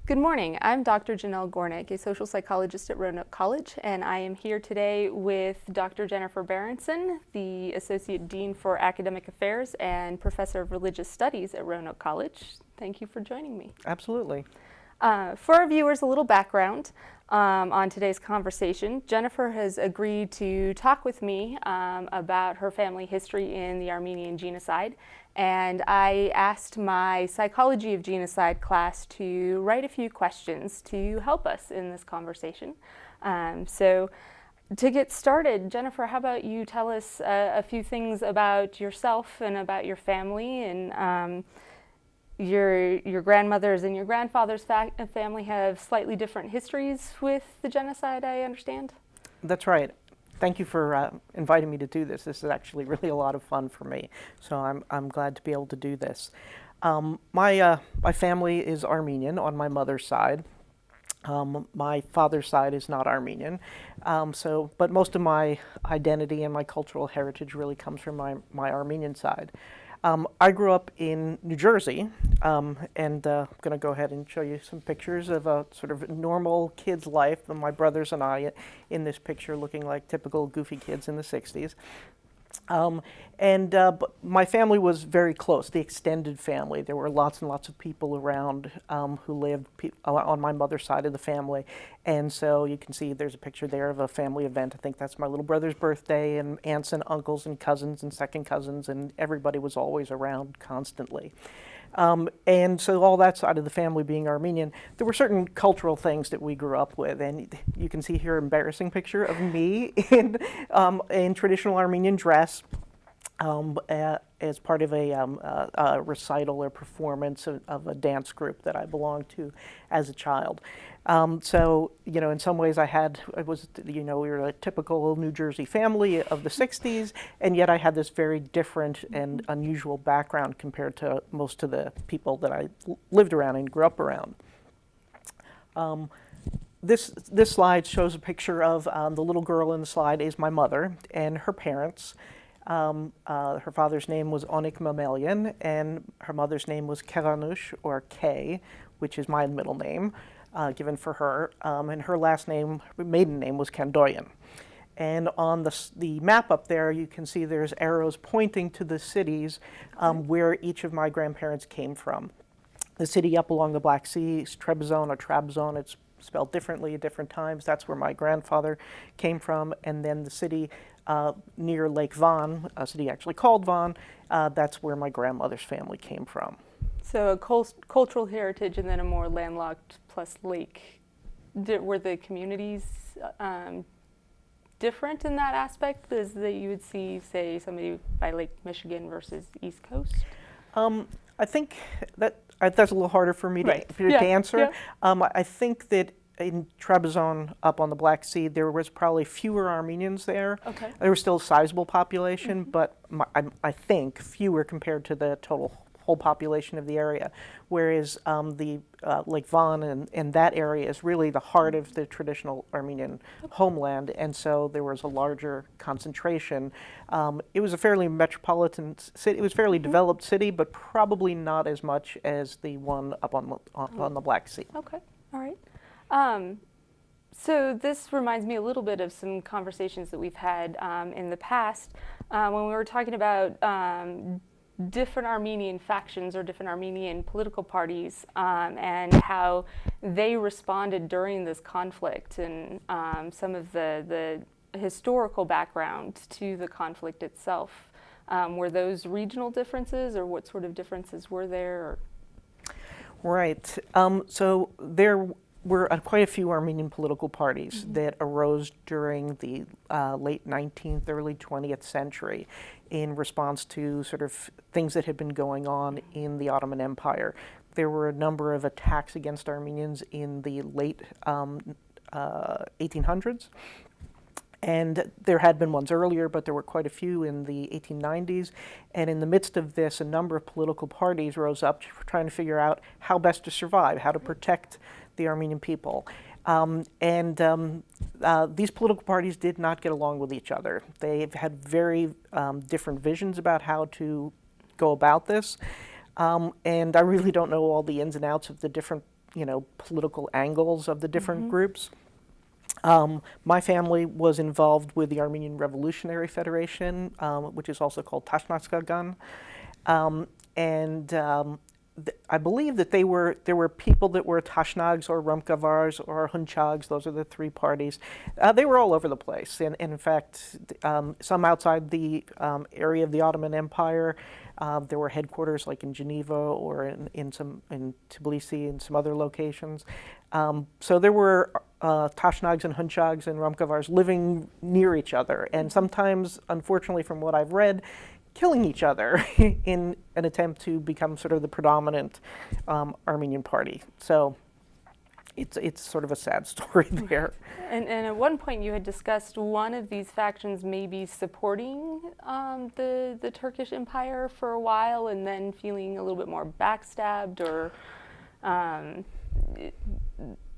Good morning. I'm Dr. Janelle Gornick, a social psychologist at Roanoke College, and I am here today with Dr. Jennifer Berenson, the Associate Dean for Academic Affairs and Professor of Religious Studies at Roanoke College. Thank you for joining me. Absolutely. For our viewers, a little background on today's conversation. Jennifer has agreed to talk with me about her family history in the Armenian genocide, and I asked my Psychology of Genocide class to write a few questions to help us in this conversation. So to get started, Jennifer, how about you tell us a few things about yourself and about your family, and your grandmother's and your grandfather's family have slightly different histories with the genocide, I understand? That's right. Thank you for inviting me to do this. This is actually really a lot of fun for me, so I'm glad to be able to do this. My family is Armenian on my mother's side. My father's side is not Armenian, but most of my identity and my cultural heritage really comes from my Armenian side. I grew up in New Jersey, and I'm going to go ahead and show you some pictures of a sort of normal kid's life. My brothers and I in this picture looking like typical goofy kids in the 60s. But my family was very close, the extended family. There were lots and lots of people around who lived on my mother's side of the family. And so you can see there's a picture there of a family event. I think that's my little brother's birthday, and aunts and uncles and cousins and second cousins, and everybody was always around constantly. And so all that side of the family being Armenian, there were certain cultural things that we grew up with. And you can see here an embarrassing picture of me in traditional Armenian dress as part of a recital or performance of a dance group that I belonged to as a child. So, in some ways we were a typical New Jersey family of the 60s, and yet I had this very different and unusual background compared to most of the people that I lived around and grew up around. This slide shows a picture of the little girl in the slide is my mother and her parents. Her father's name was Onik Mamelian, and her mother's name was Keranush, or Kay, which is my middle name, given for her. And her maiden name was Kandoyan. And on the map up there, you can see there's arrows pointing to the cities where each of my grandparents came from. The city up along the Black Sea is Trebizond or Trabzon. It's spelled differently at different times. That's where my grandfather came from. And then the city near Lake Van, a city actually called Van, that's where my grandmother's family came from. So a cultural heritage and then a more landlocked plus lake. Were the communities different in that aspect as that you would see, say, somebody by Lake Michigan versus East Coast? I think that's a little harder for me to answer. Yeah. I think that in Trebizond, up on the Black Sea, there was probably fewer Armenians there. Okay. There was still a sizable population, but I think fewer compared to the whole population of the area. Whereas the Lake Van and that area is really the heart of the traditional Armenian homeland, and so there was a larger concentration. It was a fairly metropolitan city. It was a fairly developed city, but probably not as much as the one up on the Black Sea. Okay. All right. So this reminds me a little bit of some conversations that we've had in the past when we were talking about different Armenian factions or different Armenian political parties and how they responded during this conflict and some of the historical background to the conflict itself. Were those regional differences, or what sort of differences were there? Right. So there were quite a few Armenian political parties that arose during the late 19th, early 20th century in response to sort of things that had been going on in the Ottoman Empire. There were a number of attacks against Armenians in the late 1800s. And there had been ones earlier, but there were quite a few in the 1890s. And in the midst of this, a number of political parties rose up trying to figure out how best to survive, how to protect the Armenian people. These political parties did not get along with each other. They had very different visions about how to go about this. And I really don't know all the ins and outs of the different political angles of the different groups. My family was involved with the Armenian Revolutionary Federation, which is also called Tashnaksagan, I believe that there were people that were Tashnags or Rumkavars or Hunchags. Those are the three parties. They were all over the place, and in fact, some outside the area of the Ottoman Empire. There were headquarters like in Geneva or in Tbilisi and some other locations. So there were Tashnags and Hunchags and Rumkavars living near each other, and sometimes, unfortunately, from what I've read, killing each other in an attempt to become sort of the predominant Armenian party. So it's sort of a sad story there. And at one point you had discussed one of these factions maybe supporting the Turkish Empire for a while and then feeling a little bit more backstabbed, or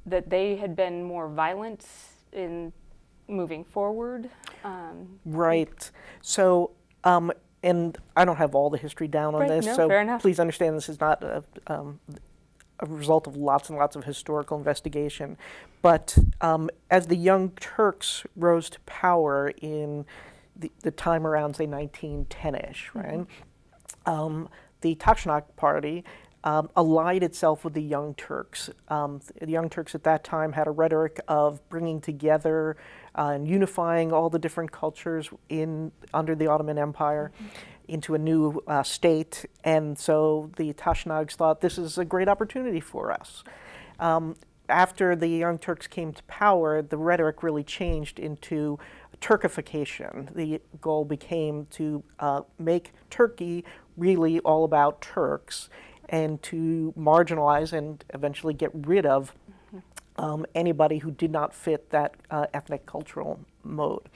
that they had been more violent in moving forward. Right. So, and I don't have all the history down on this, no, so fair enough. please understand this is not a result of lots and lots of historical investigation. But as the Young Turks rose to power in the time around, say, 1910-ish, right, the Tashnak party allied itself with the Young Turks. The Young Turks at that time had a rhetoric of bringing together and unifying all the different cultures under the Ottoman Empire into a new state, and so the Tashnags thought this is a great opportunity for us. After the Young Turks came to power, the rhetoric really changed into Turkification. The goal became to make Turkey really all about Turks, and to marginalize and eventually get rid of anybody who did not fit that ethnic cultural mode.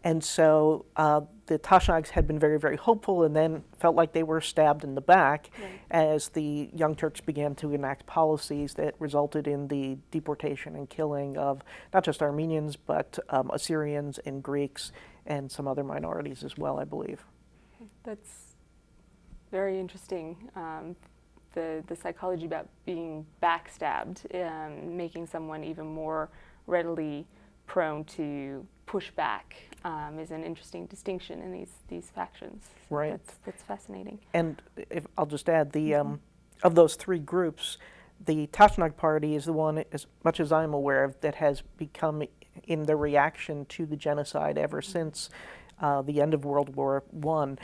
And so the Tashnags had been very, very hopeful, and then felt like they were stabbed in the back as the Young Turks began to enact policies that resulted in the deportation and killing of not just Armenians, but Assyrians and Greeks and some other minorities as well, I believe. That's very interesting. The psychology about being backstabbed, making someone even more readily prone to push back, is an interesting distinction in these factions. So right. That's fascinating. And if I'll just add, of those three groups, the Tashnak party is the one, as much as I'm aware of, that has become, in the reaction to the genocide ever since the end of World War I,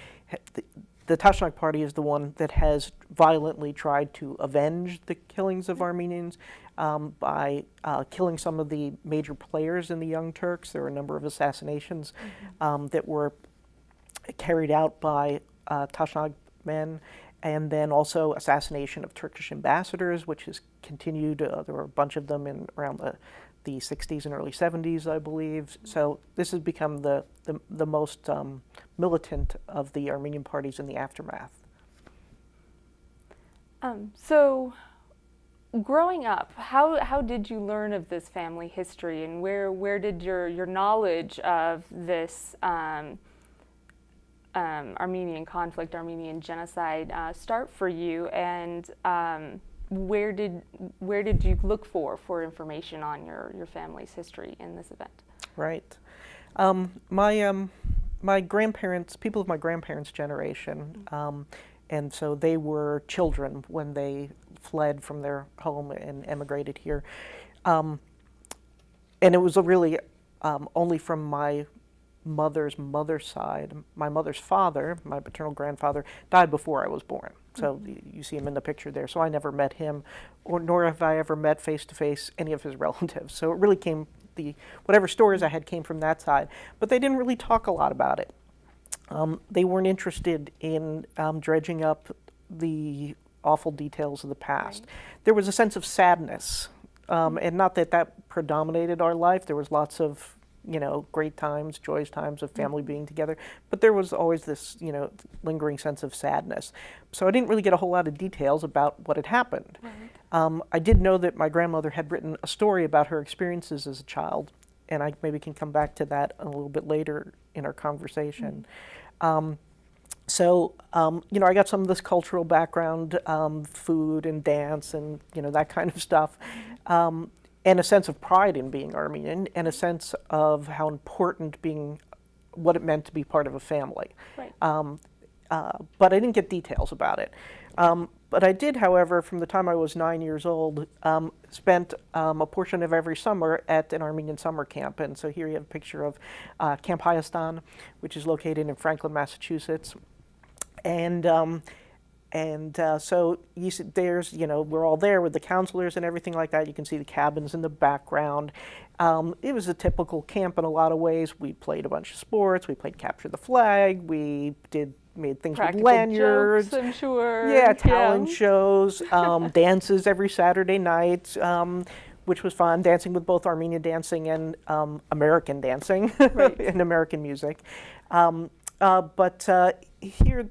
the Tashnak party is the one that has violently tried to avenge the killings of Armenians by killing some of the major players in the Young Turks. There were a number of assassinations that were carried out by Tashnak men, and then also assassination of Turkish ambassadors, which has continued. There were a bunch of them around the 60s and early 70s, I believe. So this has become the most militant of the Armenian parties in the aftermath. So growing up, how did you learn of this family history, and where did your knowledge of this Armenian conflict, Armenian genocide start for you, and where did you look for information on your family's history in this event? Right. My grandparents, people of my grandparents' generation, and so they were children when they fled from their home and emigrated here. And it was really only from my mother's side. My mother's father, my paternal grandfather, died before I was born. So you see him in the picture there. So I never met him, nor have I ever met face-to-face any of his relatives. So it really came, whatever stories I had came from that side. But they didn't really talk a lot about it. They weren't interested in dredging up the awful details of the past. Right. There was a sense of sadness, and not that predominated our life. There was lots of great times, joyous times of family being together, but there was always this, lingering sense of sadness. So I didn't really get a whole lot of details about what had happened. Right. I did know that my grandmother had written a story about her experiences as a child, and I maybe can come back to that a little bit later in our conversation. So, I got some of this cultural background, food and dance and, that kind of stuff, and a sense of pride in being Armenian and a sense of how important what it meant to be part of a family. Right. But I didn't get details about it. But I did, however, from the time I was 9 years old, spent a portion of every summer at an Armenian summer camp. And so here you have a picture of Camp Hayastan, which is located in Franklin, Massachusetts. And so we're all there with the counselors and everything like that. You can see the cabins in the background. It was a typical camp in a lot of ways. We played a bunch of sports. We played capture the flag. We made things Practical with lanyards. jokes, I'm sure. Yeah, talent shows, dances every Saturday night, which was fun. Dancing with both Armenian dancing and American dancing Right. and American music. But here,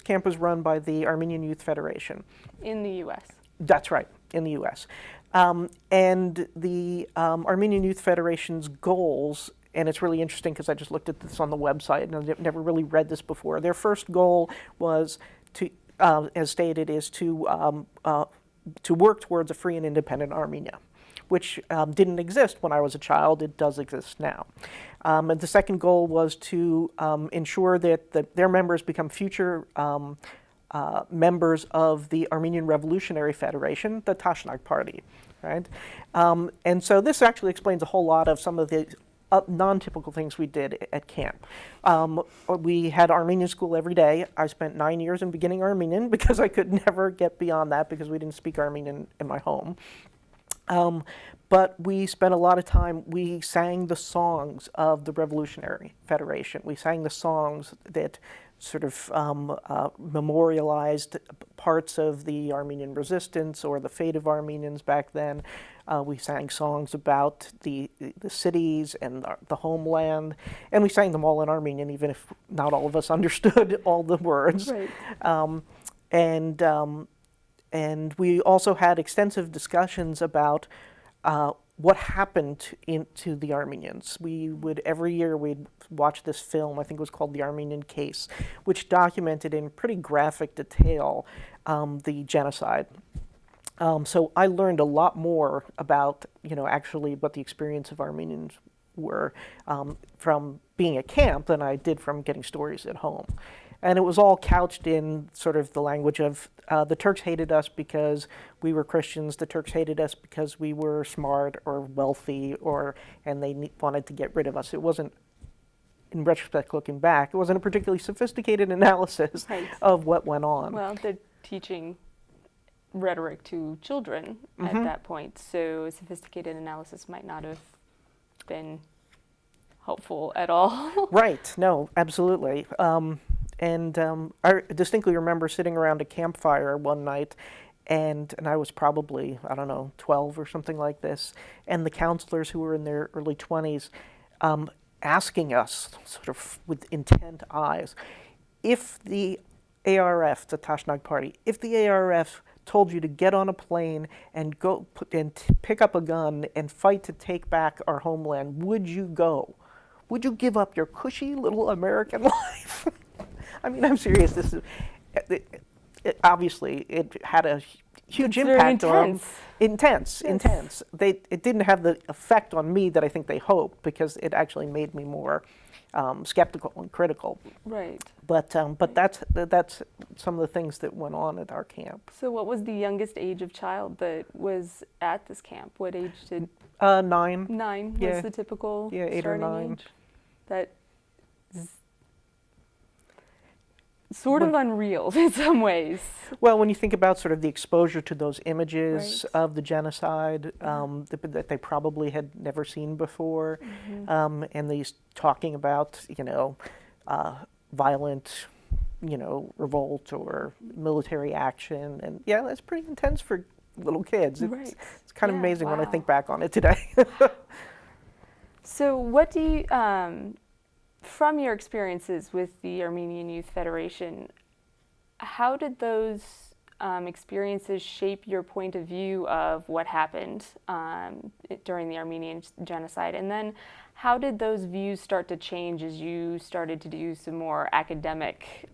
camp was run by the Armenian Youth Federation. In the U.S. That's right, in the U.S. And the Armenian Youth Federation's goals, and it's really interesting because I just looked at this on the website and I've never really read this before. Their first goal was to, as stated, is to work towards a free and independent Armenia, which didn't exist when I was a child. It does exist now. And the second goal was to ensure that their members become future members of the Armenian Revolutionary Federation, the Tashnag Party, right? And so this actually explains a whole lot of some of the non-typical things we did at camp. We had Armenian school every day. I spent 9 years in beginning Armenian because I could never get beyond that because we didn't speak Armenian in my home. But we spent a lot of time, we sang the songs of the Revolutionary Federation. We sang the songs that sort of memorialized parts of the Armenian resistance or the fate of Armenians back then. We sang songs about the cities and the homeland, and we sang them all in Armenian, even if not all of us understood all the words. Right. And we also had extensive discussions about what happened to the Armenians. Every year we'd watch this film, I think it was called The Armenian Case, which documented in pretty graphic detail the genocide. So I learned a lot more about, actually what the experience of Armenians were from being at camp than I did from getting stories at home. And it was all couched in sort of the language of the Turks hated us because we were Christians, the Turks hated us because we were smart or wealthy, and they wanted to get rid of us. It wasn't, in retrospect, looking back, it wasn't a particularly sophisticated analysis Right. of what went on. Well, they're teaching rhetoric to children at that point, so a sophisticated analysis might not have been helpful at all. Right, no, absolutely. I distinctly remember sitting around a campfire one night, and I was probably, 12 or something like this, and the counselors who were in their early 20s asking us, sort of with intent eyes, if the ARF, the Tashnag Party, if the ARF told you to get on a plane and go pick up a gun and fight to take back our homeland, would you go? Would you give up your cushy little American life? I mean, I'm serious. Obviously, it had a huge impact on intense. It didn't have the effect on me that I think they hoped, because it actually made me more skeptical and critical. Right. But that's some of the things that went on at our camp. So what was the youngest age of child that was at this camp? What age did 9. 9 Yeah. was the typical 8 or starting 9. age? That is sort of unreal in some ways. Well, when you think about sort of the exposure to those images Right. of the genocide that they probably had never seen before, and these talking about, violent, revolt or military action, and yeah, that's pretty intense for little kids. Right. It's kind of Yeah, amazing when I wow. think back on it today. So what do you, from your experiences with the Armenian Youth Federation, how did those experiences shape your point of view of what happened during the Armenian genocide? And then how did those views start to change as you started to do some more academic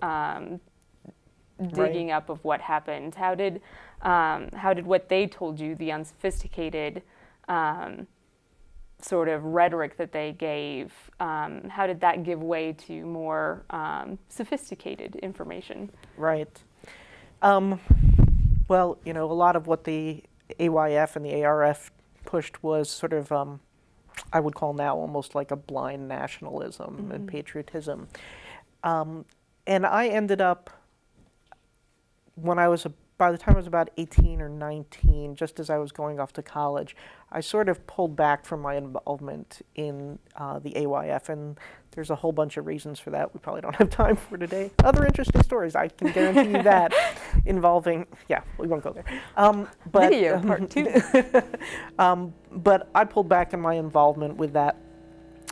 digging up of what happened? How did what they told you, the unsophisticated sort of rhetoric that they gave, how did that give way to more sophisticated information? Right. Well, you know, a lot of what the AYF and the ARF pushed was sort of, I would call now almost like a blind nationalism and patriotism. And I ended up, by the time I was about 18 or 19, just as I was going off to college, I sort of pulled back from my involvement in the AYF, and there's a whole bunch of reasons for that we probably don't have time for today. Other interesting stories, I can guarantee you that, involving, yeah, we won't go there. But, Video part 2. but I pulled back in my involvement with that,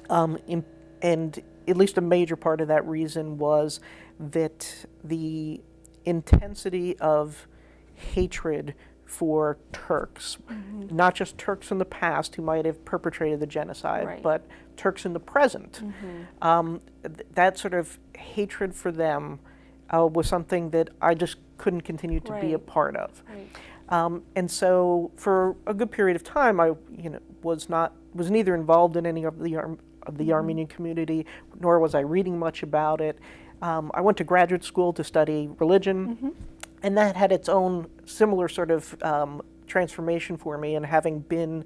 and at least a major part of that reason was that the intensity of hatred for Turks, not just Turks in the past who might have perpetrated the genocide, but Turks in the present. That sort of hatred for them was something that I just couldn't continue to be a part of. And so for a good period of time, I was neither involved in any of the Armenian community, nor was I reading much about it. I went to graduate school to study religion, and that had its own similar sort of transformation for me. And having been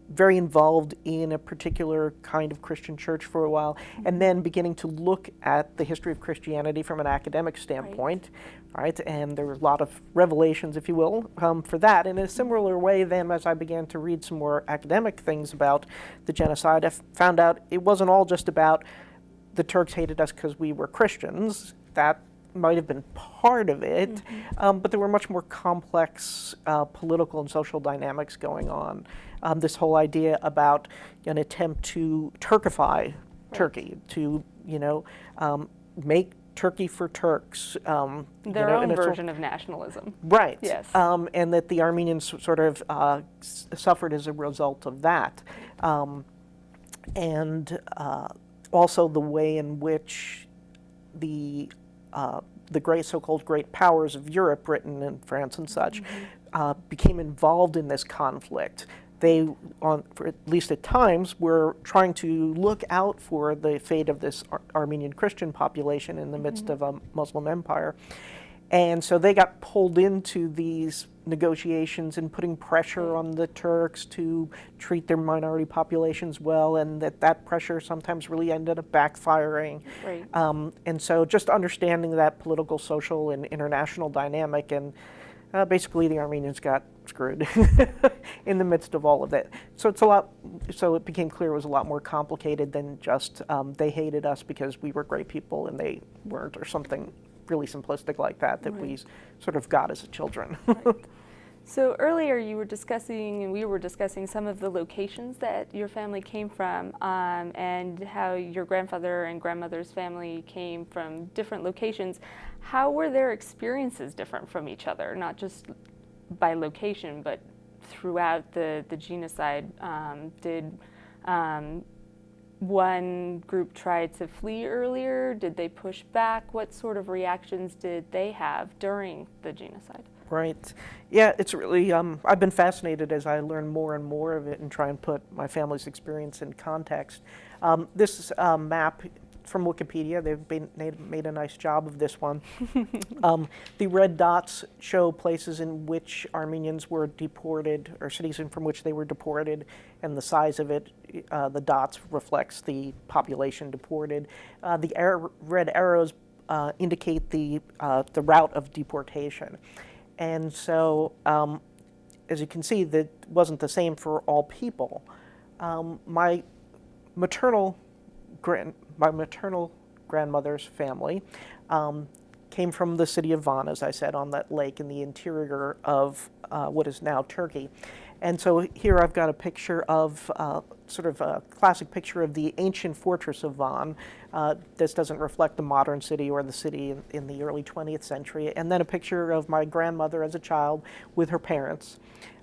very involved in a particular kind of Christian church for a while, and then beginning to look at the history of Christianity from an academic standpoint, right? And there were a lot of revelations, if you will, for that. In a similar way, then, as I began to read some more academic things about the genocide, I found out it wasn't all just about the Turks hated us because we were Christians. That might have been part of it, but there were much more complex political and social dynamics going on. This whole idea about an attempt to Turkify Turkey, to make Turkey for Turks. Their own version of nationalism. Right. Yes. And that the Armenians sort of suffered as a result of that. And also the way in which the great so-called great powers of Europe, Britain and France and such, became involved in this conflict. They, for at least at times, were trying to look out for the fate of this Armenian Christian population in the midst of a Muslim empire. And so they got pulled into these negotiations and putting pressure on the Turks to treat their minority populations well, and that pressure sometimes really ended up backfiring. And so just understanding that political, social, and international dynamic, and basically the Armenians got screwed in the midst of all of that. So it became clear it was a lot more complicated than just they hated us because we were great people and they weren't, or something really simplistic like that we sort of got as children. So earlier you were discussing, and we were discussing, some of the locations that your family came from, and how your grandfather and grandmother's family came from different locations. How were their experiences different from each other, not just by location, but throughout the genocide? Did one group try to flee earlier? Did they push back? What sort of reactions did they have during the genocide? Right. Yeah, it's really, I've been fascinated as I learn more and more of it and try and put my family's experience in context. This map from Wikipedia, they've made a nice job of this one. The red dots show places in which Armenians were deported, or cities from which they were deported, and the size of it, the dots reflects the population deported. The red arrows indicate the route of deportation. And so, as you can see, that wasn't the same for all people. My maternal grandmother's family came from the city of Van, as I said, on that lake in the interior of what is now Turkey. And so here I've got a picture of sort of a classic picture of the ancient fortress of Van. This doesn't reflect the modern city or the city in the early 20th century. And then a picture of my grandmother as a child with her parents.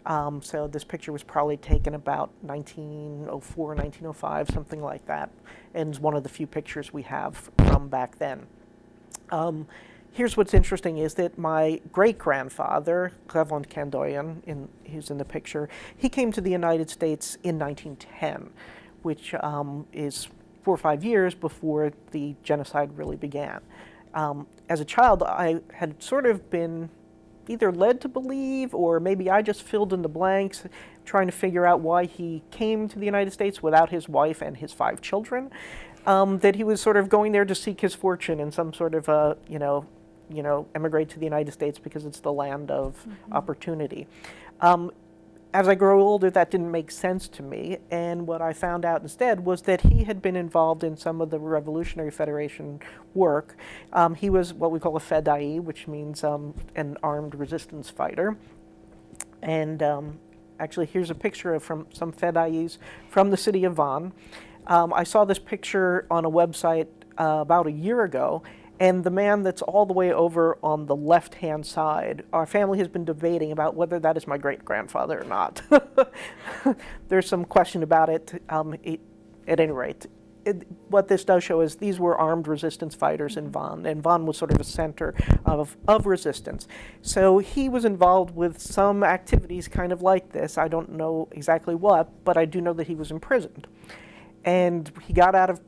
So this picture was probably taken about 1904, 1905, something like that, and is one of the few pictures we have from back then. Here's what's interesting is that my great-grandfather, Clevon Kandoyan, who's in the picture, he came to the United States in 1910, which is 4 or 5 years before the genocide really began. As a child, I had sort of been either led to believe, or maybe I just filled in the blanks, trying to figure out why he came to the United States without his wife and his 5 children, that he was sort of going there to seek his fortune in some sort of emigrate to the United States because it's the land of opportunity. As I grew older, that didn't make sense to me, and what I found out instead was that he had been involved in some of the Revolutionary Federation work. He was what we call a fedai, which means an armed resistance fighter. And actually, here's a picture of from some fedais from the city of Van. I saw this picture on a website about a year ago, and the man that's all the way over on the left-hand side, our family has been debating about whether that is my great-grandfather or not. There's some question about it. At any rate, what this does show is these were armed resistance fighters in Van, and Van was sort of a center of resistance. So he was involved with some activities kind of like this. I don't know exactly what, but I do know that he was imprisoned. And he got out of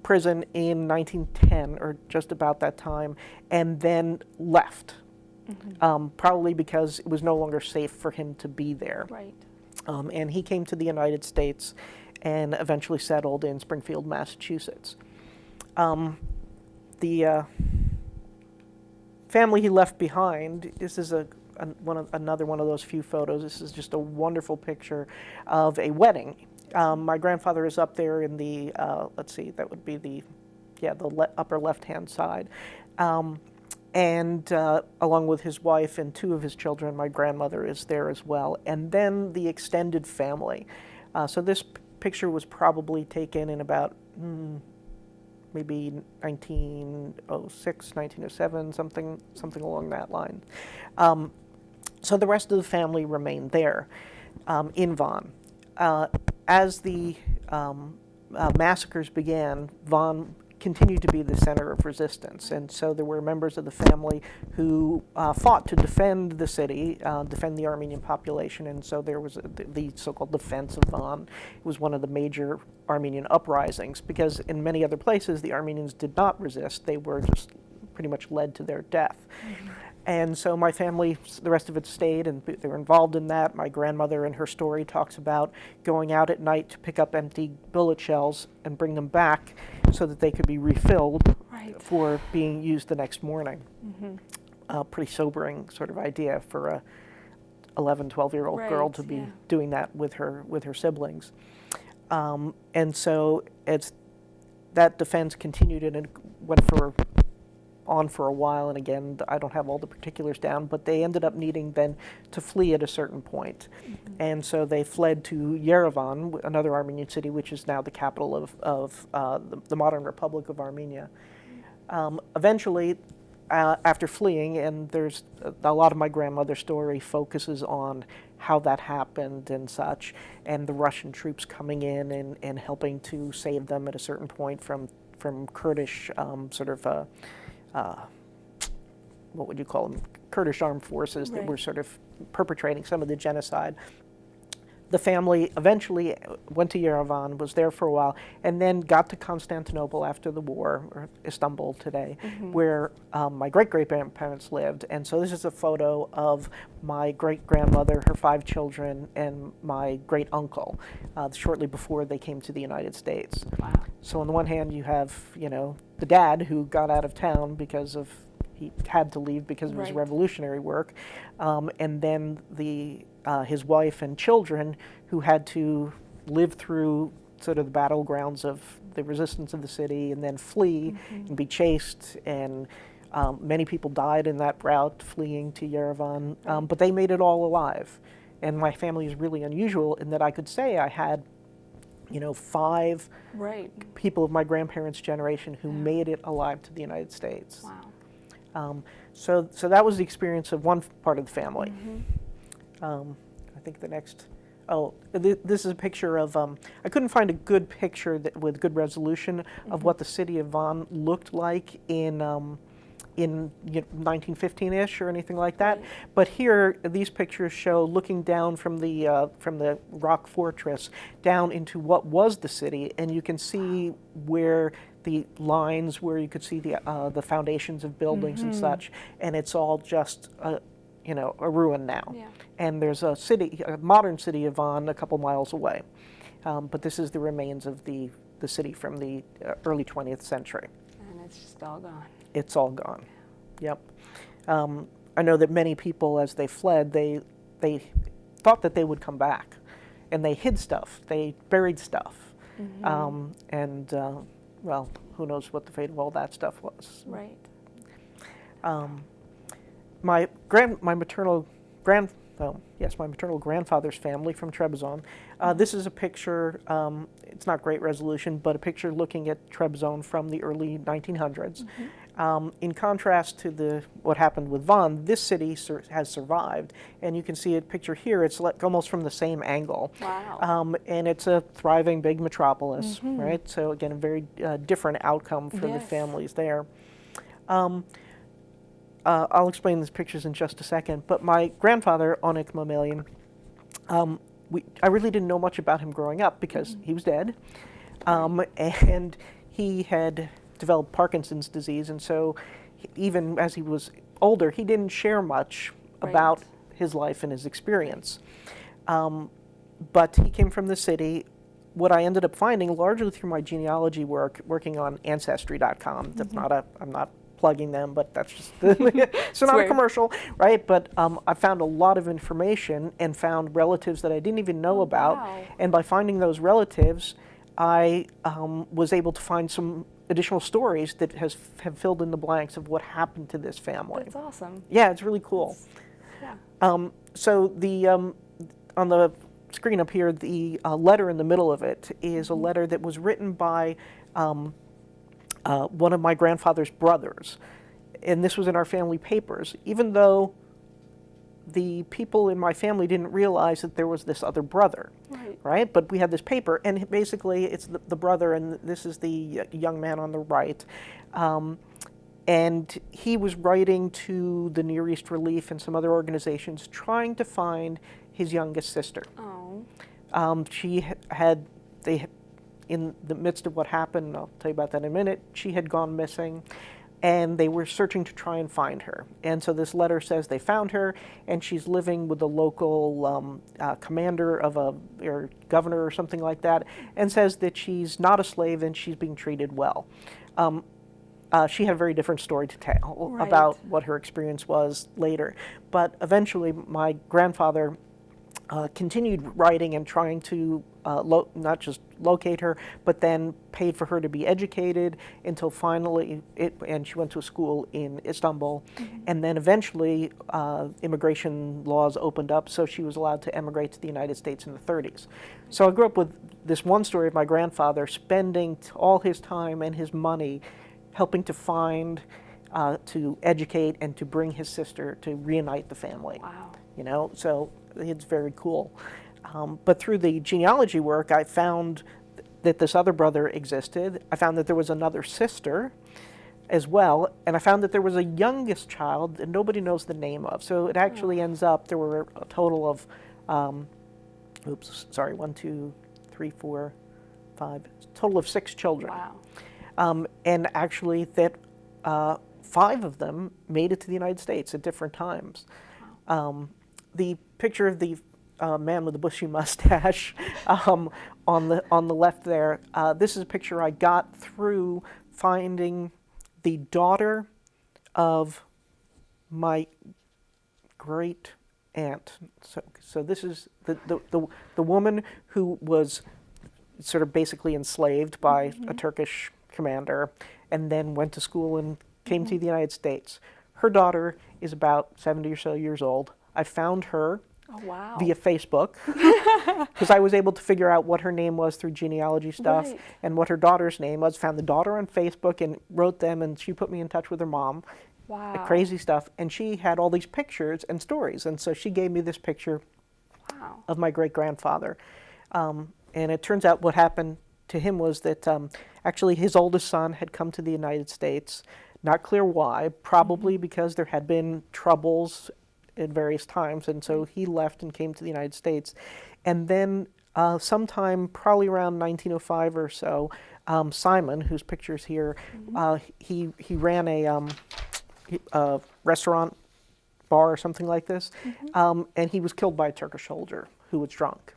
prison in 1910, or just about that time, and then left, probably because it was no longer safe for him to be there. Right. And he came to the United States and eventually settled in Springfield, Massachusetts. The family he left behind, this is another one of those few photos. This is just a wonderful picture of a wedding. My grandfather is up there in the, let's see, that would be the upper left-hand side. And along with his wife and 2 of his children, my grandmother is there as well. And then the extended family. So this picture was probably taken in about maybe 1906, 1907, something along that line. So the rest of the family remained there in Van. As the massacres began, Van continued to be the center of resistance, and so there were members of the family who fought to defend the city, defend the Armenian population, and so there was the so-called defense of Van. It was one of the major Armenian uprisings, because in many other places the Armenians did not resist, they were just pretty much led to their death. And so my family, the rest of it stayed, and they were involved in that. My grandmother, in her story, talks about going out at night to pick up empty bullet shells and bring them back so that they could be refilled for being used the next morning. Pretty sobering sort of idea for a 11, 12-year-old girl to be doing that with her siblings. And so that defense continued, and it went on for a while, and again, I don't have all the particulars down, but they ended up needing then to flee at a certain point. And so they fled to Yerevan, another Armenian city, which is now the capital of the modern Republic of Armenia. Eventually, after fleeing, and there's a lot of my grandmother's story focuses on how that happened and such, and the Russian troops coming in and helping to save them at a certain point from Kurdish what would you call them? Kurdish armed forces that were sort of perpetrating some of the genocide. The family eventually went to Yerevan, was there for a while, and then got to Constantinople after the war, or Istanbul today, where my great-great-grandparents lived. And so this is a photo of my great-grandmother, her 5 children, and my great-uncle, shortly before they came to the United States. Wow. So on the one hand, you have, the dad who got out of town because of, he had to leave because of his revolutionary work, and then his wife and children who had to live through sort of the battlegrounds of the resistance of the city and then flee and be chased, and many people died in that route fleeing to Yerevan, but they made it all alive. And my family is really unusual in that I could say I had 5 Right. people of my grandparents' generation who made it alive to the United States. Wow. So that was the experience of one part of the family. I think the next, this is a picture of, I couldn't find a good picture with good resolution of what the city of Vaughan looked like in 1915-ish or anything like that. Right. But here, these pictures show looking down from the rock fortress down into what was the city, and you can see where the lines, where you could see the foundations of buildings and such, and it's all just a ruin now. Yeah. And there's a modern city of Vaughan a couple miles away, but this is the remains of the city from the early 20th century. And it's just all gone. It's all gone. Yep. I know that many people, as they fled, they thought that they would come back, and they hid stuff. They buried stuff, well, who knows what the fate of all that stuff was. Right. My maternal grandfather's family from Trebizond. This is a picture. It's not great resolution, but a picture looking at Trebizond from the early 1900s. In contrast to what happened with Vaughan, this city has survived, and you can see a picture here. It's like almost from the same angle. Wow. And it's a thriving big metropolis, right? So again, a very different outcome for the Yes. families there. I'll explain these pictures in just a second, but my grandfather, Onik Mamelian, I really didn't know much about him growing up because he was dead, and he had developed Parkinson's disease, and so even as he was older, he didn't share much about his life and his experience. But he came from the city. What I ended up finding, largely through my genealogy work, working on Ancestry.com, I'm not plugging them, but that's just, so not a commercial, right? But I found a lot of information and found relatives that I didn't even know about. Wow. And by finding those relatives, I was able to find some additional stories that have filled in the blanks of what happened to this family. That's awesome. Yeah, it's really cool. Yeah. So on the screen up here, the letter in the middle of it is a letter that was written by one of my grandfather's brothers, and this was in our family papers, even though the people in my family didn't realize that there was this other brother, right? But we had this paper, and basically it's the brother, and this is the young man on the right, and he was writing to the Near East Relief and some other organizations trying to find his youngest sister. Oh. In the midst of what happened, I'll tell you about that in a minute, she had gone missing, and they were searching to try and find her. And so this letter says they found her, and she's living with the local commander of or governor or something like that, and says that she's not a slave and she's being treated well. She had a very different story to tell about what her experience was later. But eventually, my grandfather continued writing and trying to not just locate her, but then paid for her to be educated until finally, and she went to a school in Istanbul, and then eventually immigration laws opened up, so she was allowed to emigrate to the United States in the 30s. So I grew up with this one story of my grandfather spending all his time and his money helping to find, to educate, and to bring his sister to reunite the family. Wow. So it's very cool. But through the genealogy work, I found that this other brother existed. I found that there was another sister as well, and I found that there was a youngest child that nobody knows the name of. So it actually ends up, there were a total of, 1, 2, 3, 4, 5, total of 6 children. Wow. And actually that 5 of them made it to the United States at different times. The picture of the man with the bushy mustache on the left there, this is a picture I got through finding the daughter of my great aunt. So this is the woman who was sort of basically enslaved by a Turkish commander and then went to school and came to the United States. Her daughter is about 70 or so years old. I found her Oh, wow. via Facebook, because I was able to figure out what her name was through genealogy stuff Right. and what her daughter's name was. Found the daughter on Facebook and wrote them, and she put me in touch with her mom. Wow. Crazy stuff. And she had all these pictures and stories, and so she gave me this picture Wow. of my great-grandfather. And it turns out what happened to him was that actually his oldest son had come to the United States. Not clear why, probably because there had been troubles at various times, and so he left and came to the United States. And then sometime, probably around 1905 or so, Simon, whose picture's here, he ran a restaurant, bar, or something like this, and he was killed by a Turkish soldier who was drunk.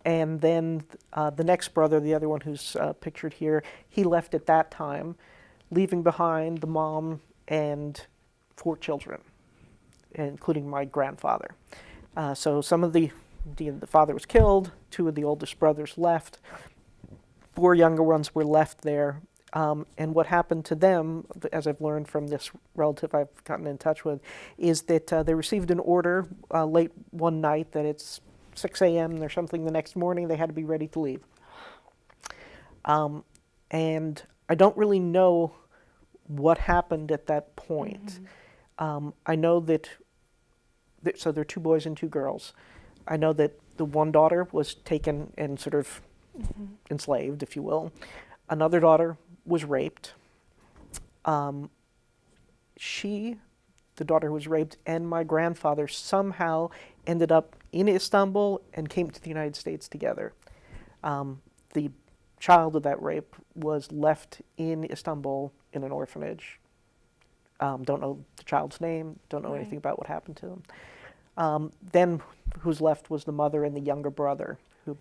And then the next brother, the other one who's pictured here, he left at that time, leaving behind the mom and 4 children, including my grandfather. So some of the father was killed, 2 of the oldest brothers left, 4 younger ones were left there. And what happened to them, as I've learned from this relative I've gotten in touch with, is that they received an order late one night that it's 6 a.m. or something the next morning, they had to be ready to leave. And I don't really know what happened at that point. I know that, so there are 2 boys and 2 girls. I know that the one daughter was taken and sort of enslaved, if you will. Another daughter was raped. The daughter who was raped, and my grandfather somehow ended up in Istanbul and came to the United States together. The child of that rape was left in Istanbul in an orphanage. Don't know the child's name, don't know anything about what happened to him. Then who's left was the mother and the younger brother, who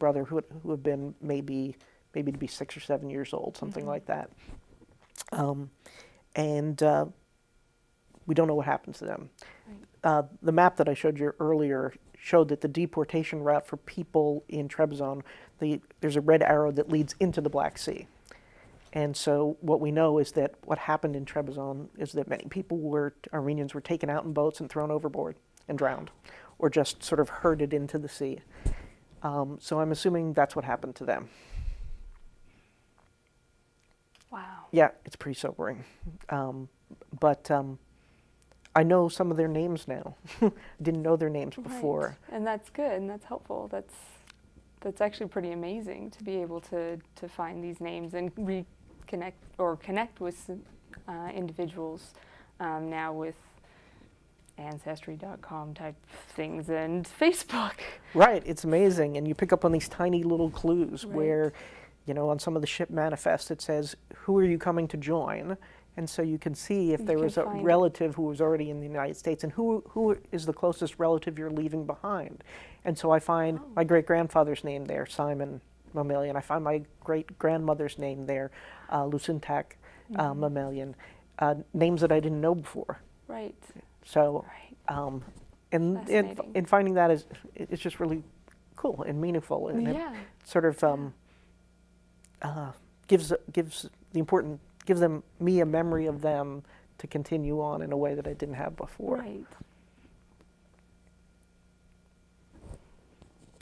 had been maybe to be 6 or 7 years old, something like that. And we don't know what happened to them. The map that I showed you earlier showed that the deportation route for people in Trebizond, there's a red arrow that leads into the Black Sea. And so what we know is that what happened in Trebizond is that many Armenians were taken out in boats and thrown overboard and drowned, or just sort of herded into the sea. So I'm assuming that's what happened to them. Wow. Yeah, it's pretty sobering. But I know some of their names now. I didn't know their names before. Right. And that's good, and that's helpful. That's actually pretty amazing to be able to find these names and reconnect or connect with individuals now with Ancestry.com type things and Facebook. Right, it's amazing. And you pick up on these tiny little clues where, on some of the ship manifests it says, who are you coming to join? And so you can see if there was a relative who was already in the United States, and who is the closest relative you're leaving behind. And so I find my great-grandfather's name there, Simon Mamelian. I find my great-grandmother's name there, Lucintak Mamelian, names that I didn't know before. Right. So, and in finding that it's just really cool and meaningful, and it sort of gives me a memory of them to continue on in a way that I didn't have before. Right.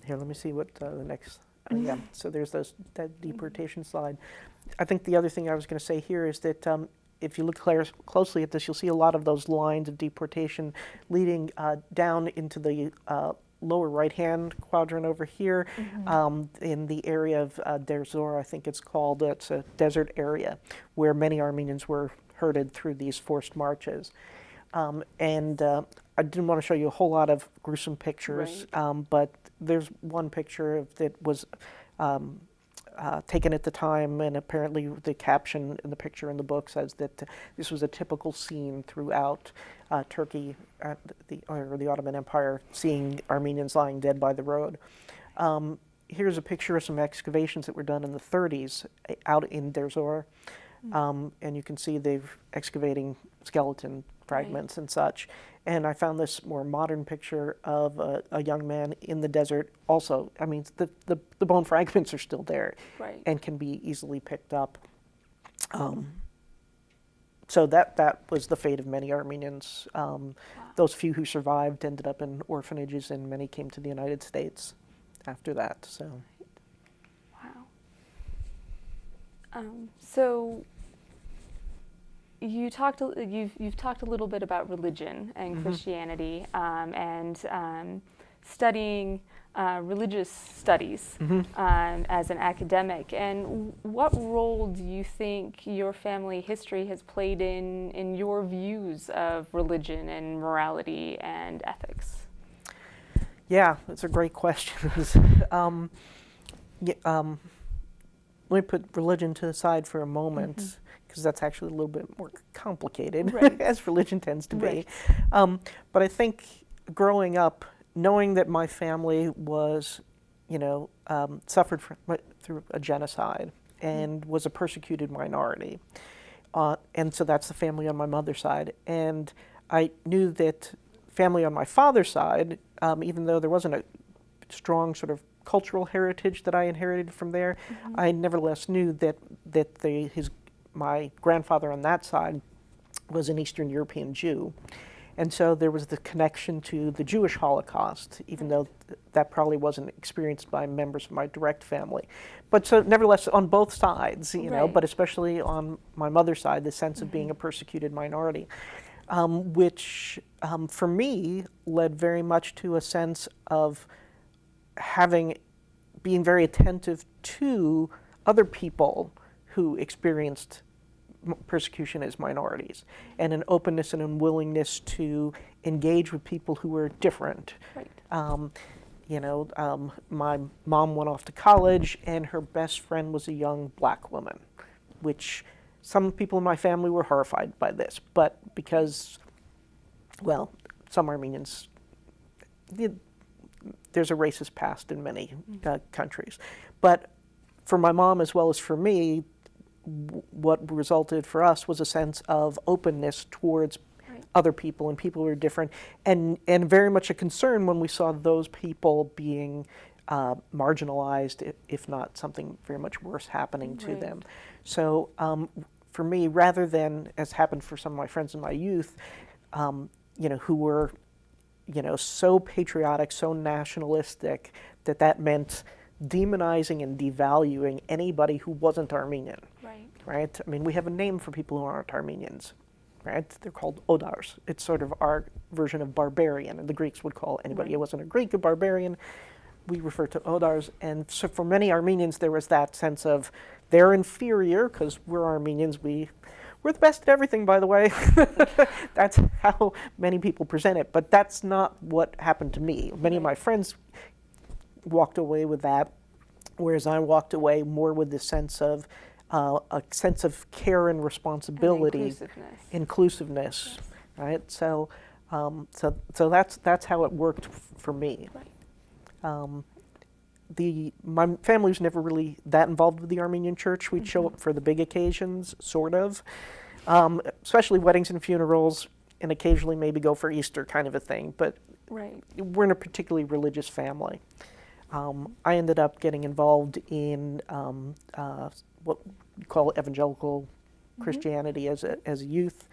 Here, let me see what the next. Yeah. So there's that deportation slide. I think the other thing I was going to say here is that if you look closely at this, you'll see a lot of those lines of deportation leading down into the lower right-hand quadrant over here, in the area of Deir Zor, I think it's called. It's a desert area where many Armenians were herded through these forced marches. And I didn't want to show you a whole lot of gruesome pictures, but there's one picture that was taken at the time, and apparently the caption in the picture in the book says that this was a typical scene throughout Turkey, or the Ottoman Empire, seeing Armenians lying dead by the road. Here's a picture of some excavations that were done in the 30s out in Deir Zor, and you can see they're excavating skeleton fragments and such. And I found this more modern picture of a young man in the desert. Also, I mean, the bone fragments are still there and can be easily picked up. So that was the fate of many Armenians. Those few who survived ended up in orphanages, and many came to the United States after that. So, Wow. So you've talked a little bit about religion and Christianity, and studying religious studies as an academic. And what role do you think your family history has played in your views of religion and morality and ethics? yeah, that's a great question. Let me put religion to the side for a moment, because that's actually a little bit more complicated, Right. as religion tends to Right. be. But I think growing up, knowing that my family was, suffered through a genocide and was a persecuted minority, and so that's the family on my mother's side. And I knew that family on my father's side, even though there wasn't a strong sort of cultural heritage that I inherited from there, I nevertheless knew that my grandfather on that side was an Eastern European Jew. And so there was the connection to the Jewish Holocaust, even though that probably wasn't experienced by members of my direct family. But so nevertheless, on both sides, Right. but especially on my mother's side, the sense of being a persecuted minority, which for me led very much to a sense of being very attentive to other people who experienced persecution as minorities, and an openness and unwillingness to engage with people who were different. Right. My mom went off to college, and her best friend was a young black woman, which some people in my family were horrified by this, but because, well, some Armenians, there's a racist past in many countries. But for my mom as well as for me, what resulted for us was a sense of openness towards other people and people who are different, and very much a concern when we saw those people being marginalized, if not something very much worse happening to them. So for me, rather than, as happened for some of my friends in my youth, who were so patriotic, so nationalistic, that meant demonizing and devaluing anybody who wasn't Armenian. Right? I mean, we have a name for people who aren't Armenians, right? They're called Odars. It's sort of our version of barbarian, and the Greeks would call anybody who wasn't a Greek a barbarian. We refer to Odars, and so for many Armenians, there was that sense of they're inferior because we're Armenians. We're the best at everything, by the way. That's how many people present it, but that's not what happened to me. Many of my friends walked away with that, whereas I walked away more with this sense of a sense of care and responsibility, and inclusiveness, right? So that's how it worked for me. My family was never really that involved with the Armenian church. We'd show up for the big occasions, sort of, especially weddings and funerals, and occasionally maybe go for Easter, kind of a thing. But we're in a particularly religious family. I ended up getting involved in what we call evangelical Christianity as a youth,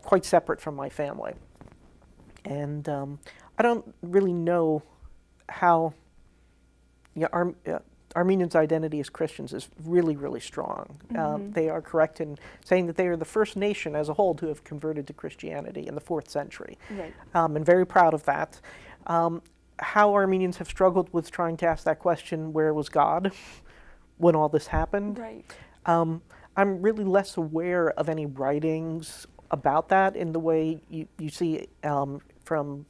quite separate from my family. And I don't really know how Armenians' identity as Christians is really, really strong. They are correct in saying that they are the first nation as a whole to have converted to Christianity in the 4th century. And very proud of that. How Armenians have struggled with trying to ask that question, where was God when all this happened? I'm really less aware of any writings about that in the way you see from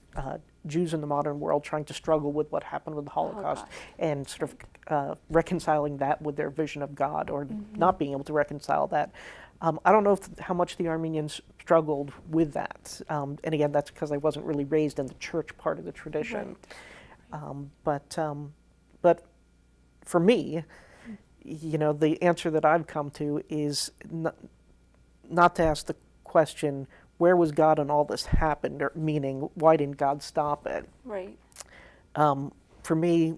Jews in the modern world trying to struggle with what happened with the Holocaust and sort of reconciling that with their vision of God, or not being able to reconcile that. I don't know how much the Armenians struggled with that. And again, that's because I wasn't really raised in the church part of the tradition. But for me, the answer that I've come to is not to ask the question, where was God when all this happened? Or meaning, why didn't God stop it? For me,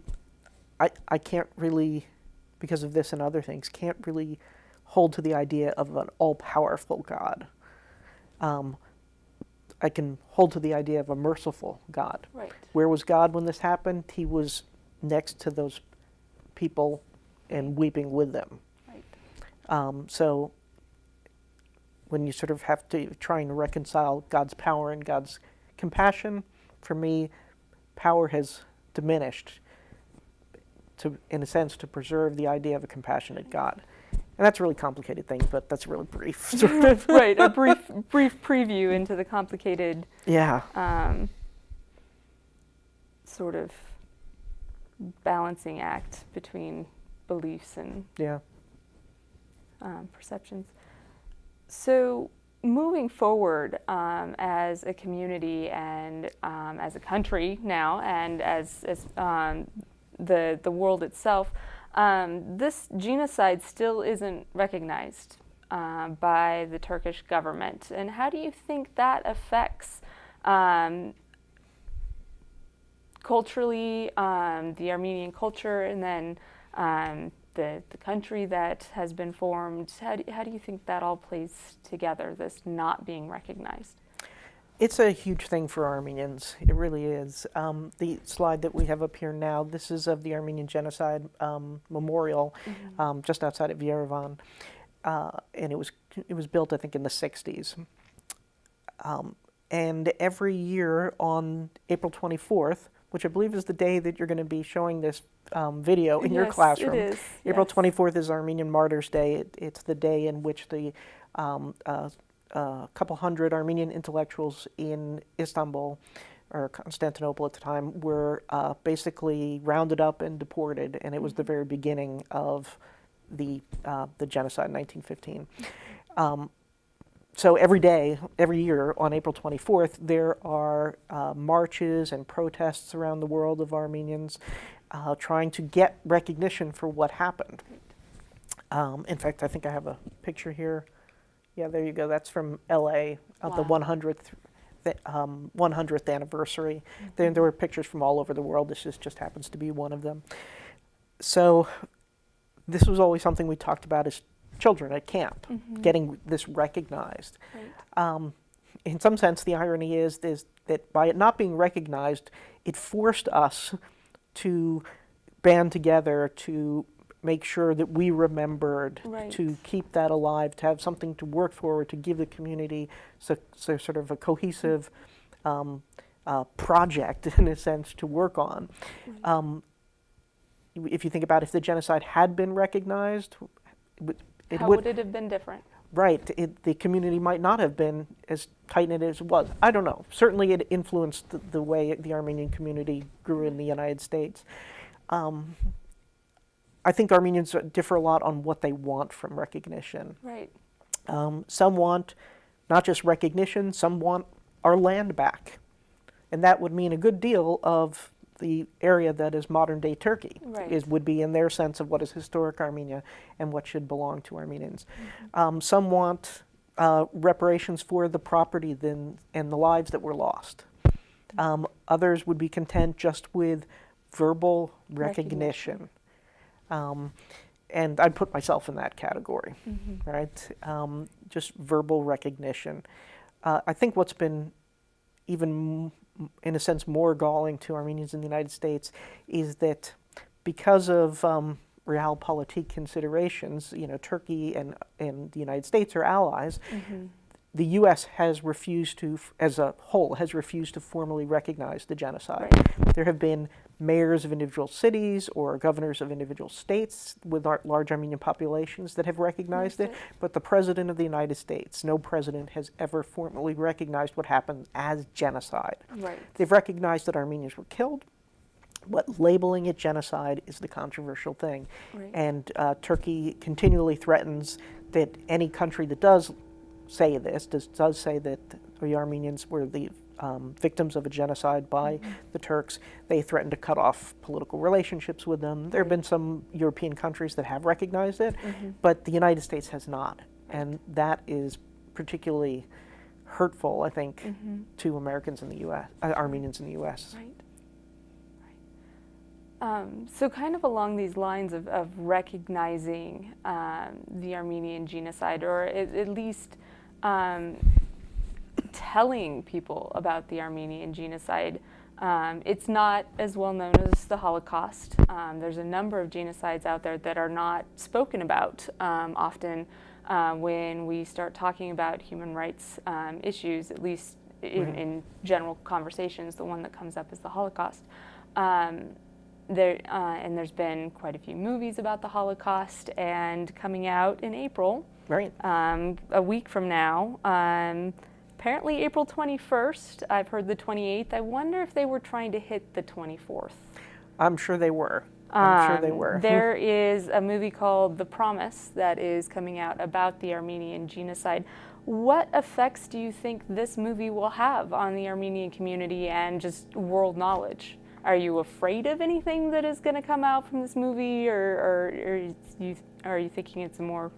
I can't really, because of this and other things, can't really hold to the idea of an all-powerful God. I can hold to the idea of a merciful God. Right. Where was God when this happened? He was next to those people and weeping with them. Right. So when you sort of have to trying to reconcile God's power and God's compassion, for me, power has diminished to, in a sense, to preserve the idea of a compassionate God. And that's a really complicated thing, but that's really brief. Sort of. Right, a brief preview into the complicated Yeah. sort of balancing act between beliefs and Yeah. Perceptions. So moving forward as a community and as a country now, and as the world itself, this genocide still isn't recognized by the Turkish government. And how do you think that affects culturally the Armenian culture, and then the country that has been formed? How do you think that all plays together, this not being recognized? It's a huge thing for Armenians. It really is. The slide that we have up here now, this is of the Armenian Genocide Memorial just outside of Yerevan. And it was built, I think, in the 60s. And every year on April 24th, which I believe is the day that you're going to be showing this video in your classroom. It is. April Yes. 24th is Armenian Martyrs' Day. It's the day in which the couple hundred Armenian intellectuals in Istanbul, or Constantinople at the time, were basically rounded up and deported, and it was the very beginning of the genocide in 1915. So every day, every year on April 24th, there are marches and protests around the world of Armenians trying to get recognition for what happened. In fact, I think I have a picture here. Yeah, there you go. That's from LA of the Wow. 100th anniversary. There were pictures from all over the world. This just happens to be one of them. So this was always something we talked about as children at camp, getting this recognized. Right. In some sense, the irony is that by it not being recognized, it forced us to band together to make sure that we remembered, Right. to keep that alive, to have something to work forward, to give the community so sort of a cohesive project, in a sense, to work on. Right. If you think about if the genocide had been recognized, How would it have been different? right, the community might not have been as tight-knit as it was. I don't know. Certainly it influenced the way the Armenian community grew in the United States. I think Armenians differ a lot on what they want from recognition. Right. Some want not just recognition, some want our land back. And that would mean a good deal of the area that is modern-day Turkey, Right. would be in their sense of what is historic Armenia and what should belong to Armenians. Some want reparations for the property and the lives that were lost. Others would be content just with verbal recognition. And I'd put myself in that category, right? Just verbal recognition. I think what's been even, in a sense, more galling to Armenians in the United States is that because of realpolitik considerations, Turkey and the United States are allies. The U.S. has refused to, as a whole, has refused to formally recognize the genocide. Right. There have been mayors of individual cities or governors of individual states with large Armenian populations that have recognized it, but the President of the United States, no president has ever formally recognized what happened as genocide. Right. They've recognized that Armenians were killed, but labeling it genocide is the controversial thing. Right. And Turkey continually threatens that any country that does say this, does say that the Armenians were the victims of a genocide by the Turks, they threaten to cut off political relationships with them. There have been some European countries that have recognized it, but the United States has not. And that is particularly hurtful, I think, to Americans in the U.S., Armenians in the U.S. Right. So kind of along these lines of recognizing the Armenian genocide, or at least telling people about the Armenian genocide. It's not as well known as the Holocaust. There's a number of genocides out there that are not spoken about often when we start talking about human rights issues, at least in general conversations. The one that comes up is the Holocaust. And there's been quite a few movies about the Holocaust, and coming out in April, Right. a week from now. Apparently April 21st. I've heard the 28th. I wonder if they were trying to hit the 24th. I'm sure they were. I'm sure they were. There is a movie called The Promise that is coming out about the Armenian genocide. What effects do you think this movie will have on the Armenian community and just world knowledge? Are you afraid of anything that is going to come out from this movie, or are you thinking it's going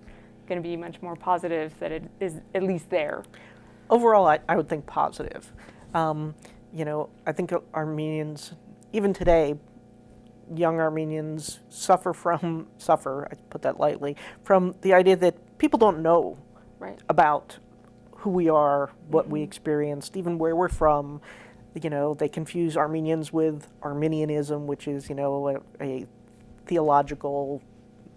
to be much more positive that it is at least there? Overall, I would think positive. I think Armenians, even today, young Armenians suffer, I put that lightly, from the idea that people don't know about who we are, what we experienced, even where we're from. They confuse Armenians with Arminianism, which is, a theological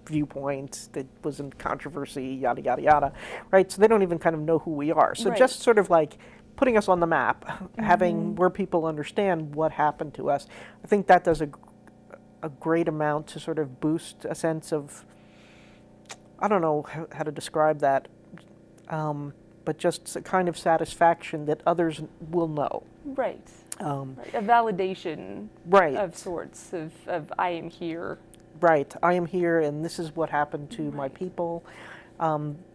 viewpoint that was in controversy, yada, yada, yada, right? So they don't even kind of know who we are. So just sort of like putting us on the map, having where people understand what happened to us, I think that does a great amount to sort of boost a sense of, I don't know how to describe that, but just a kind of satisfaction that others will know. Right. A validation of sorts, of I am here. Right. I am here, and this is what happened to my people.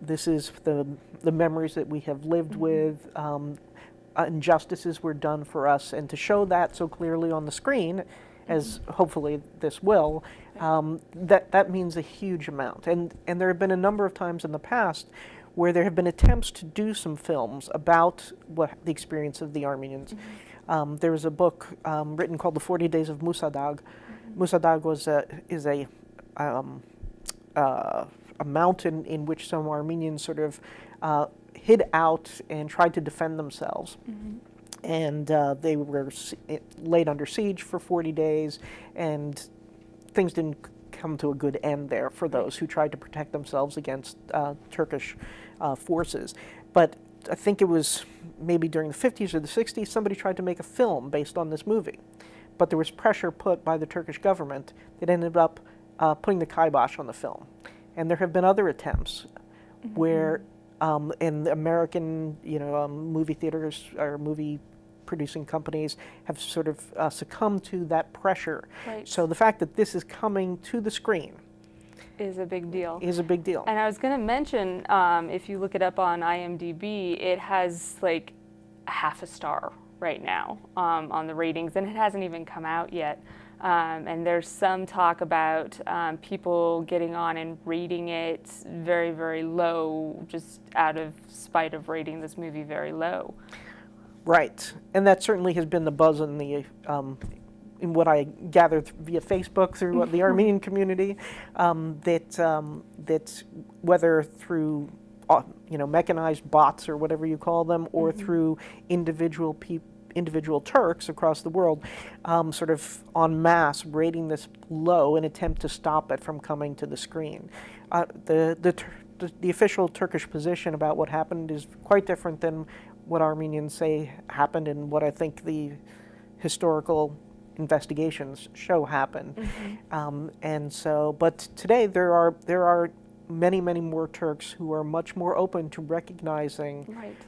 This is the memories that we have lived with. Injustices were done for us, and to show that so clearly on the screen, as hopefully this will, that means a huge amount. And there have been a number of times in the past where there have been attempts to do some films about the experience of the Armenians. There was a book written called The 40 Days of Musadag. Musadag is a mountain in which some Armenians sort of hid out and tried to defend themselves. And they were laid under siege for 40 days, and things didn't come to a good end there for those who tried to protect themselves against Turkish forces. But I think it was maybe during the 50s or the 60s, somebody tried to make a film based on this movie. But there was pressure put by the Turkish government that ended up putting the kibosh on the film. And there have been other attempts where in the American, movie theaters or movie producing companies have sort of succumbed to that pressure. So the fact that this is coming to the screen is a big deal. And I was going to mention, if you look it up on IMDb, it has like half a star right now on the ratings, and it hasn't even come out yet. And there's some talk about people getting on and rating it very, very low, just out of spite of rating this movie very low. Right, and that certainly has been the buzz in in what I gathered via Facebook through the Armenian community, that whether through mechanized bots or whatever you call them, or through individual Turks across the world, sort of en masse rating this low in attempt to stop it from coming to the screen. The official Turkish position about what happened is quite different than what Armenians say happened, and what I think the historical investigations show happened. And so, but today there are many, many more Turks who are much more open to recognizing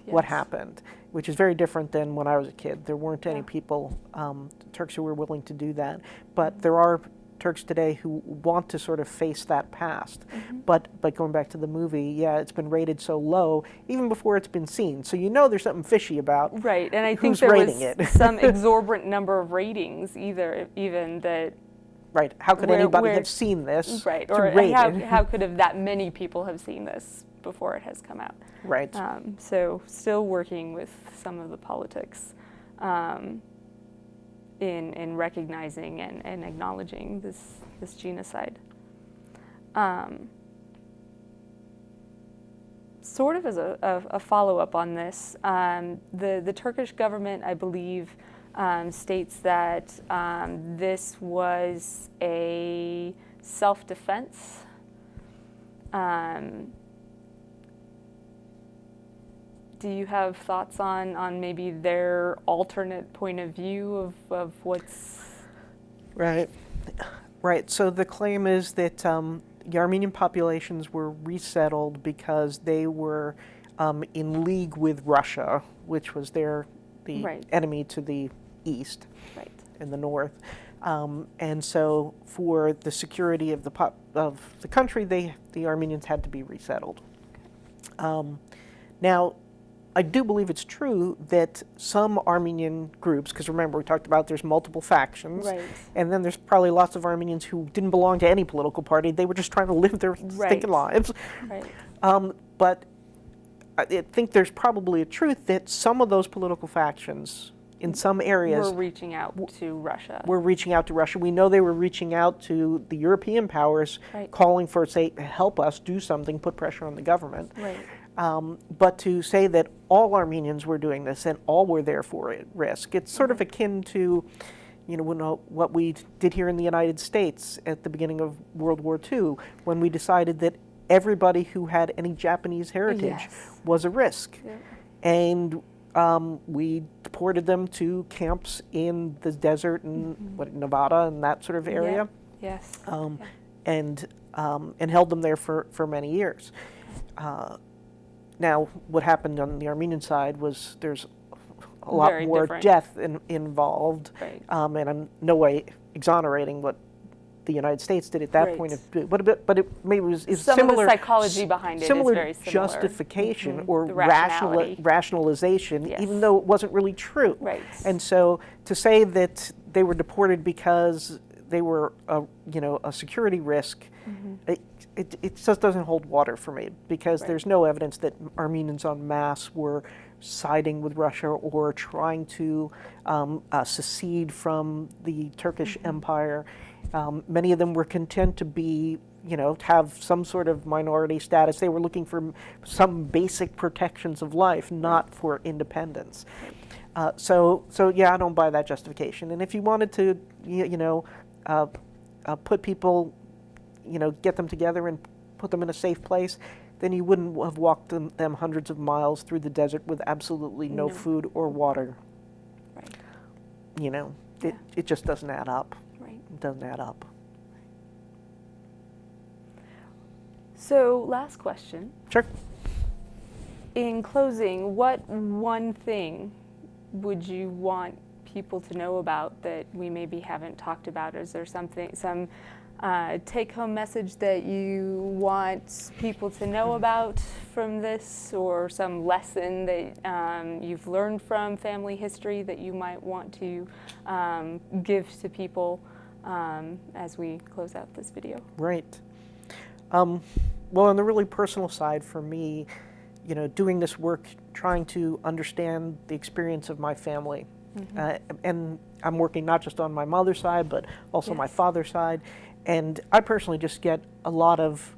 what happened, which is very different than when I was a kid. There weren't any people, Turks, who were willing to do that. But there are Turks today who want to sort of face that past. But going back to the movie, it's been rated so low even before it's been seen. So there's something fishy about and I think who's there rating was it. some exorbitant number of ratings, even that. Right. How could anybody have seen this? Right. Or how could have that many people have seen this before it has come out? Right. So still working with some of the politics in recognizing and acknowledging this genocide. sort of as a follow-up on this, the Turkish government, I believe, states that this was a self-defense. Do you have thoughts on maybe their alternate point of view of what's... Right. Right. So the claim is that the Armenian populations were resettled because they were in league with Russia, which was the Right. enemy to the east Right. and the north. And so for the security of the country, the Armenians had to be resettled. Now, I do believe it's true that some Armenian groups, because remember we talked about there's multiple factions, Right. and then there's probably lots of Armenians who didn't belong to any political party. They were just trying to live their Right. stinking lives. Right. But I think there's probably a truth that some of those political factions in some areas We're reaching out to Russia. were reaching out to Russia. We know they were reaching out to the European powers, Right. calling for, say, help us, do something, put pressure on the government. Right. But to say that all Armenians were doing this and all were therefore at risk, it's sort of akin to, what we did here in the United States at the beginning of World War II, when we decided that everybody who had any Japanese heritage Yes. was a risk. Yeah. And we deported them to camps in the desert in Nevada and that sort of area, Yes. and held them there for many years. Now, what happened on the Armenian side was there's a lot Very more different. death involved, Right. and I'm no way exonerating what the United States did at that Right. point of view, but it maybe was Some similar. of the psychology behind it is similar very similar. justification or The rationality. rationalization, Yes. even though it wasn't really true. Right. And so to say that they were deported because they were a security risk, it just doesn't hold water for me, because Right. there's no evidence that Armenians en masse were siding with Russia or trying to secede from the Turkish Empire. Many of them were content to be, have some sort of minority status. They were looking for some basic protections of life, not for independence. So yeah, I don't buy that justification. And if you wanted to, put people, get them together and put them in a safe place, then you wouldn't have walked them hundreds of miles through the desert with absolutely no food or water. Right. It just doesn't add up. Right. It doesn't add up. So, last question. Sure. In closing, what one thing would you want people to know about that we maybe haven't talked about? Is there some take-home message that you want people to know about from this, or some lesson that you've learned from family history that you might want to give to people as we close out this video? Right. Well, on the really personal side for me, doing this work, trying to understand the experience of my family, and I'm working not just on my mother's side, but also my father's side. And I personally just get a lot of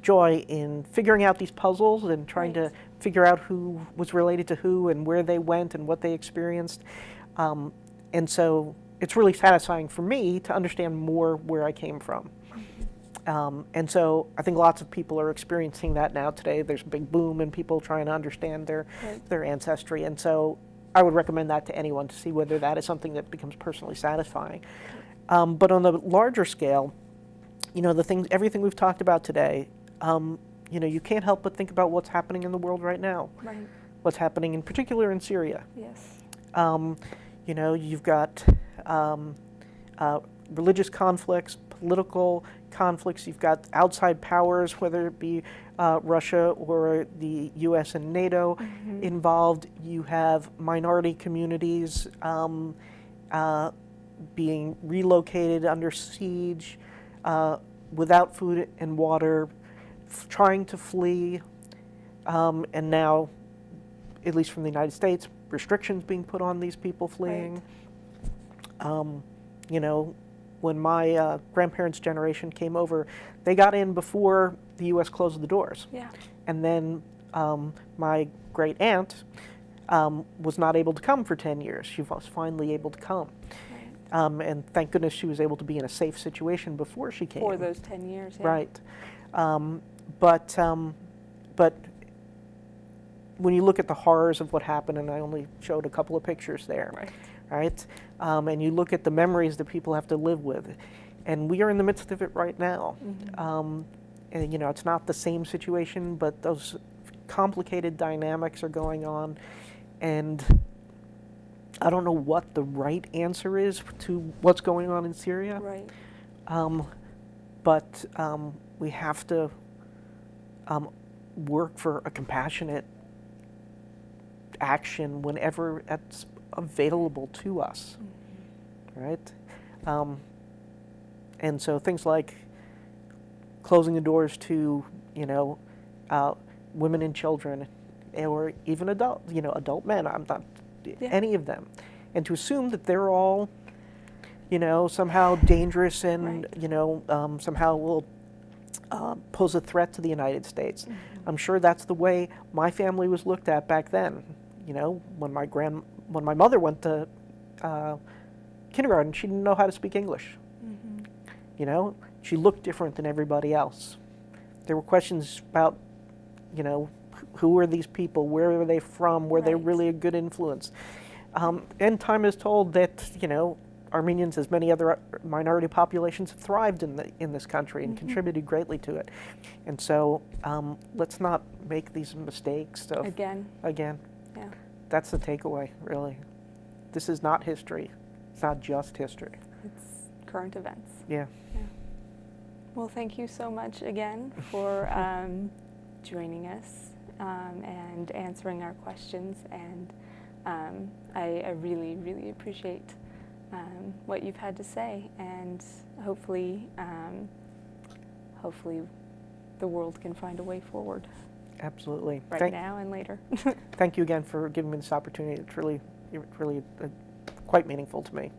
joy in figuring out these puzzles and trying to figure out who was related to who and where they went and what they experienced. And so it's really satisfying for me to understand more where I came from. And so I think lots of people are experiencing that now today. There's a big boom in people trying to understand their ancestry. And so I would recommend that to anyone to see whether that is something that becomes personally satisfying. But on the larger scale, everything we've talked about today, you can't help but think about what's happening in the world right now. Right. What's happening in particular in Syria. Yes. You've got religious conflicts, political conflicts. You've got outside powers, whether it be Russia or the U.S. and NATO involved. You have minority communities being relocated under siege, without food and water, trying to flee, and now, at least from the United States, restrictions being put on these people fleeing. When my grandparents' generation came over, they got in before the U.S. closed the doors. Yeah. And then my great aunt was not able to come for 10 years. She was finally able to come. Right. And thank goodness she was able to be in a safe situation before she came. For those 10 years, yeah. Right. But when you look at the horrors of what happened, and I only showed a couple of pictures there, right? And you look at the memories that people have to live with, and we are in the midst of it right now. Mm-hmm. And you know, it's not the same situation, but those complicated dynamics are going on, and I don't know what the right answer is to what's going on in Syria. Right. But we have to work for a compassionate action whenever it's available to us, right? And so things like closing the doors to, you know, women and children, or even adult men. I'm not any of them, and to assume that they're all, you know, somehow dangerous and you know, somehow will pose a threat to the United States. Mm-hmm. I'm sure that's the way my family was looked at back then. You know, when my mother went to kindergarten, she didn't know how to speak English. Mm-hmm. You know, she looked different than everybody else. There were questions about, you know, who were these people? Where were they from? Were they really a good influence? And time has told that, you know, Armenians, as many other minority populations, have thrived in this country and contributed greatly to it. And so let's not make these mistakes again. Yeah. That's the takeaway, really. This is not history. It's not just history. It's current events. Yeah. Well, thank you so much again for joining us and answering our questions. And I really, really appreciate what you've had to say. And hopefully the world can find a way forward. Absolutely. Right now and later. Thank you again for giving me this opportunity. It's really quite meaningful to me.